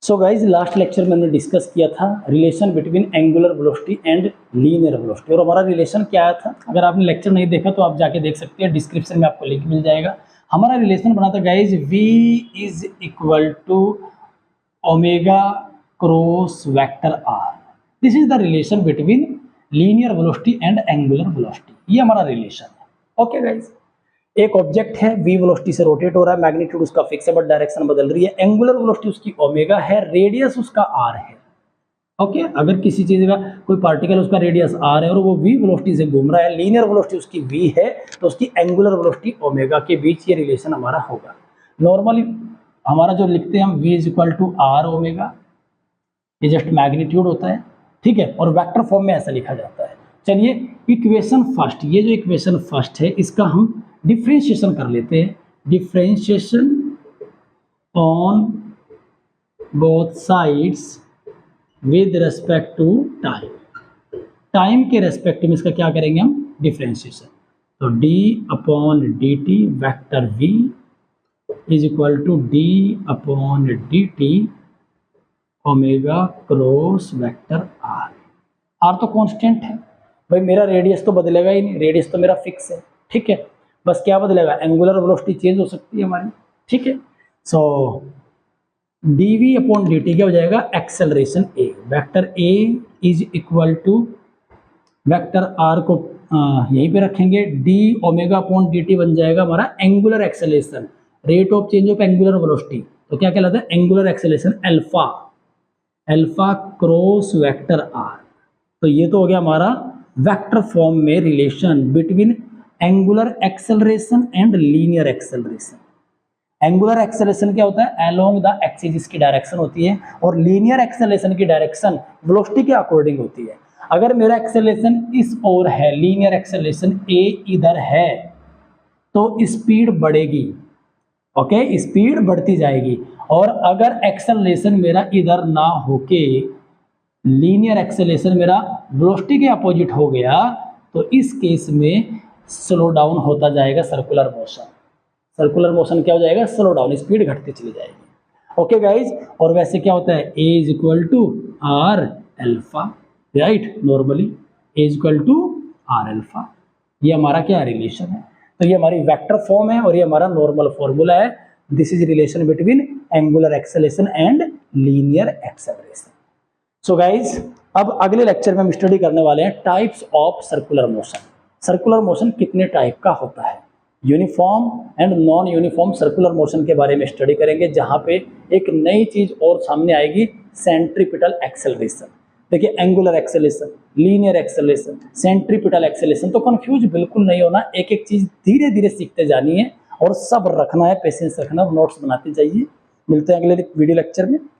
So guys last lecture में हमने discuss किया था relation between angular velocity and linear velocity, और हमारा रिलेशन क्या आया था। अगर आपने लेक्चर नहीं देखा तो आप जाके देख सकते हैं, डिस्क्रिप्शन में आपको लिंक मिल जाएगा। हमारा रिलेशन बना था guys v is equal to omega cross vector r। This is the relation between linear velocity and angular velocity, ये हमारा रिलेशन है। ओके गाइज, एक ऑब्जेक्ट है v वेलोसिटी से रोटेट हो रहा है, मैग्नीट्यूड उसका फिक्स है बट डायरेक्शन बदल रही है। एंगुलर वेलोसिटी उसकी ओमेगा है, रेडियस उसका r है। ओके, अगर किसी चीज का कोई पार्टिकल उसका रेडियस r है और वो v वेलोसिटी से घूम रहा है, लीनियर वेलोसिटी उसकी v है, तो उसकी एंगुलर वेलोसिटी ओमेगा के बीच ये रिलेशन हमारा होगा। नॉर्मली हमारा जो लिखते हैं हम v is equal to r omega, ये जस्ट मैग्नीट्यूड होता है, ठीक है, और वेक्टर फॉर्म में ऐसा लिखा जाता है। चलिए इक्वेशन फर्स्ट, ये जो इक्वेशन फर्स्ट है इसका हम डिफ्रेंशिएशन कर लेते हैं। Differentiation on both sides with respect to time. Time के रेस्पेक्ट में इसका क्या करेंगे हम, डिफ्रेंशिएशन। तो d upon D T vector v is equal to d upon D T omega cross vector r। r तो कांस्टेंट है भाई, मेरा रेडियस तो बदलेगा ही नहीं, रेडियस तो मेरा फिक्स है, ठीक है। बस क्या बदलेगा, एंगुलर वेलोसिटी चेंज हो सकती है हमारी, ठीक है। सो dv अपॉन dt क्या हो जाएगा, acceleration a। Vector a is equal to vector r को यहीं पे रखेंगे, d ओमेगा अपॉन dt बन जाएगा हमारा angular acceleration, rate of change of angular velocity. तो क्या कहलाता है, angular acceleration alpha, alpha cross vector r। तो ये तो हो गया हमारा वेक्टर फॉर्म में relation between angular acceleration and linear acceleration. Angular acceleration क्या होता है, अलोंग द एक्सिस जिसकी डायरेक्शन होती है, और लीनियर एक्सेलरेशन की डायरेक्शन वेलोसिटी के अकॉर्डिंग होती है। अगर मेरा एक्सेलरेशन इस ओर है, लीनियर एक्सेलरेशन a इधर है, तो स्पीड बढ़ेगी, ओके, स्पीड बढ़ती जाएगी। और अगर एक्सेलरेशन मेरा इधर ना होके लीनियर एक्सेलरेशन मेरा वेलोसिटी के अपोजिट हो गया, तो इस केस में स्लो डाउन होता जाएगा सर्कुलर मोशन। सर्कुलर मोशन क्या हो जाएगा, स्लो डाउन, स्पीड घटती चली जाएगी। ओके गाइज, और वैसे क्या होता है, a is equal to R alpha, right, normally a is equal to R alpha. ये हमारा क्या रिलेशन है, तो ये हमारी वेक्टर फॉर्म है और ये हमारा नॉर्मल फॉर्मूला है। This is relation between angular acceleration and linear acceleration. So guys, अब अगले लेक्चर में हम स्टडी करने वाले हैं types of circular motion. Circular motion कितने टाइप का होता है, uniform and non uniform circular motion के बारे में स्टडी करेंगे, जहां पे एक नई चीज और सामने आएगी, सेंट्रीपिटल एक्सेलरेशन। देखिए, angular acceleration, linear acceleration, centripetal acceleration, तो कंफ्यूज बिल्कुल नहीं होना, एक एक चीज धीरे धीरे सीखते जानी है और सब रखना है, पेशेंस रखना, नोट्स बनाते जाइए। मिलते हैं अगले वीडियो लेक्चर में।